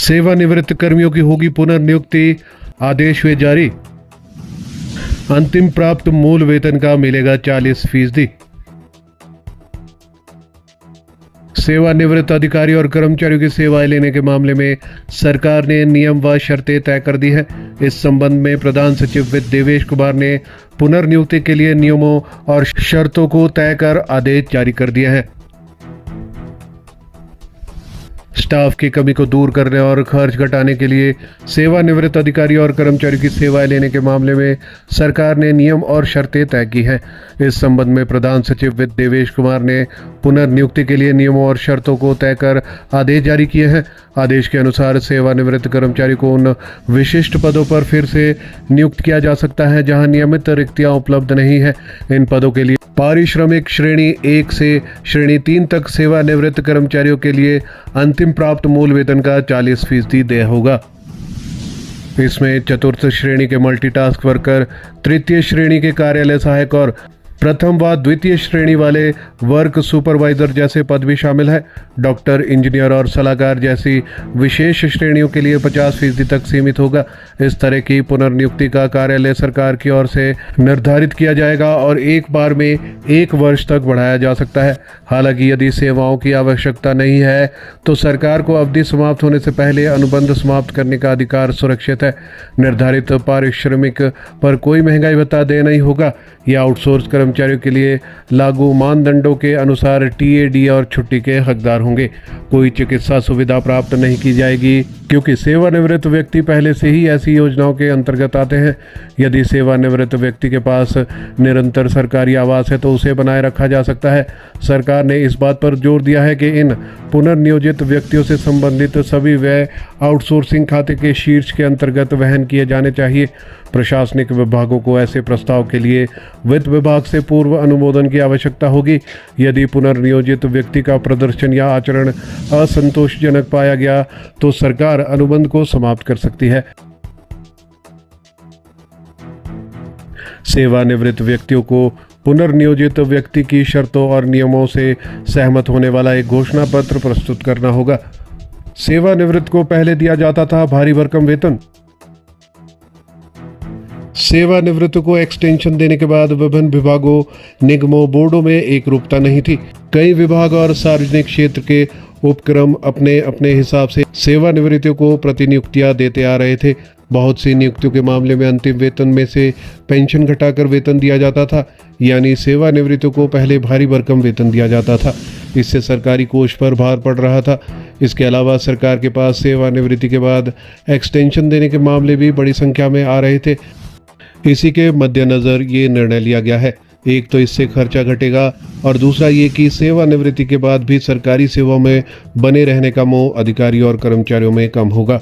सेवानिवृत्त कर्मियों की होगी पुनर्नियुक्ति, आदेश हुए जारी। अंतिम प्राप्त मूल वेतन का मिलेगा 40%। सेवानिवृत्त अधिकारी और कर्मचारियों की सेवाएं लेने के मामले में सरकार ने नियम व शर्तें तय कर दी है। इस संबंध में प्रधान सचिव वित्त देवेश कुमार ने पुनर्नियुक्ति के लिए नियमों और शर्तों को तय कर आदेश जारी कर दिया है। स्टाफ की कमी को दूर करने और खर्च घटाने के लिए सेवानिवृत्त अधिकारी और कर्मचारियों की सेवाएं लेने के मामले में सरकार ने नियम और शर्तें तय की हैं। इस संबंध में प्रधान सचिव वित्त देवेश कुमार ने पुनर्नियुक्ति के लिए नियमों और शर्तों को तय कर आदेश जारी किए हैं। आदेश के अनुसार सेवानिवृत्त कर्मचारी को उन विशिष्ट पदों पर फिर से नियुक्त किया जा सकता है जहां नियमित रिक्तियां उपलब्ध नहीं है। इन पदों के लिए पारिश्रमिक श्रेणी 1 से श्रेणी 3 तक सेवानिवृत्त कर्मचारियों के लिए अंतिम प्राप्त मूल वेतन का 40% देय होगा। इसमें चतुर्थ श्रेणी के मल्टीटास्क वर्कर, तृतीय श्रेणी के कार्यालय सहायक और प्रथम व द्वितीय श्रेणी वाले वर्क सुपरवाइजर जैसे पद भी शामिल है। डॉक्टर, इंजीनियर और सलाहकार जैसी विशेष श्रेणियों के लिए 50% तक सीमित होगा। इस तरह की पुनर्नियुक्ति का कार्यालय सरकार की ओर से निर्धारित किया जाएगा और एक बार में 1 वर्ष तक बढ़ाया जा सकता है। हालांकि यदि सेवाओं की आवश्यकता नहीं है तो सरकार को अवधि समाप्त होने से पहले अनुबंध समाप्त करने का अधिकार सुरक्षित है। निर्धारित पारिश्रमिक पर कोई महंगाई भत्ता देय नहीं होगा। यह आउटसोर्स कर्मचारियों के लिए लागू मानदंडों के अनुसार टीएडी और छुट्टी के हकदार होंगे। कोई चिकित्सा सुविधा प्राप्त नहीं की जाएगी क्योंकि सेवानिवृत्त व्यक्ति पहले से ही ऐसी योजनाओं के अंतर्गत आते हैं। यदि सेवानिवृत्त व्यक्ति के पास निरंतर सरकारी आवास है तो उसे बनाए रखा जा सकता है। सरकार ने इस बात पर जोर दिया है कि इन पुनर्नियोजित व्यक्तियों से संबंधित सभी व्यय आउटसोर्सिंग खाते के शीर्ष के अंतर्गत वहन किए जाने चाहिए। प्रशासनिक विभागों को ऐसे प्रस्ताव के लिए वित्त विभाग से पूर्व अनुमोदन की आवश्यकता होगी। यदि पुनर्नियोजित व्यक्ति का प्रदर्शन या आचरण असंतोषजनक पाया गया तो सरकार अनुबंध को समाप्त कर सकती है। सेवानिवृत्त व्यक्तियों को पुनर्नियोजित व्यक्ति की शर्तों और नियमों से सहमत होने वाला एक घोषणा पत्र प्रस्तुत करना होगा। सेवानिवृत्त को पहले दिया जाता था भारी भरकम वेतन। सेवानिवृत्त को एक्सटेंशन देने के बाद विभिन्न विभागों, निगमों, बोर्डों में एक रूपता नहीं थी। कई विभाग और सार्वजनिक क्षेत्र के उपक्रम अपने अपने हिसाब से सेवानिवृत्तियों को प्रतिनियुक्तियां देते आ रहे थे। बहुत सी नियुक्तियों के मामले में अंतिम वेतन में से पेंशन घटाकर वेतन दिया जाता था, यानी सेवानिवृत्तियों को पहले भारी भरकम वेतन दिया जाता था। इससे सरकारी कोष पर भार पड़ रहा था। इसके अलावा सरकार के पास सेवानिवृत्ति के बाद एक्सटेंशन देने के मामले भी बड़ी संख्या में आ रहे थे। इसी के मद्देनजर ये निर्णय लिया गया है। एक तो इससे खर्चा घटेगा और दूसरा ये कि सेवानिवृत्ति के बाद भी सरकारी सेवा में बने रहने का मोह अधिकारी और कर्मचारियों में कम होगा।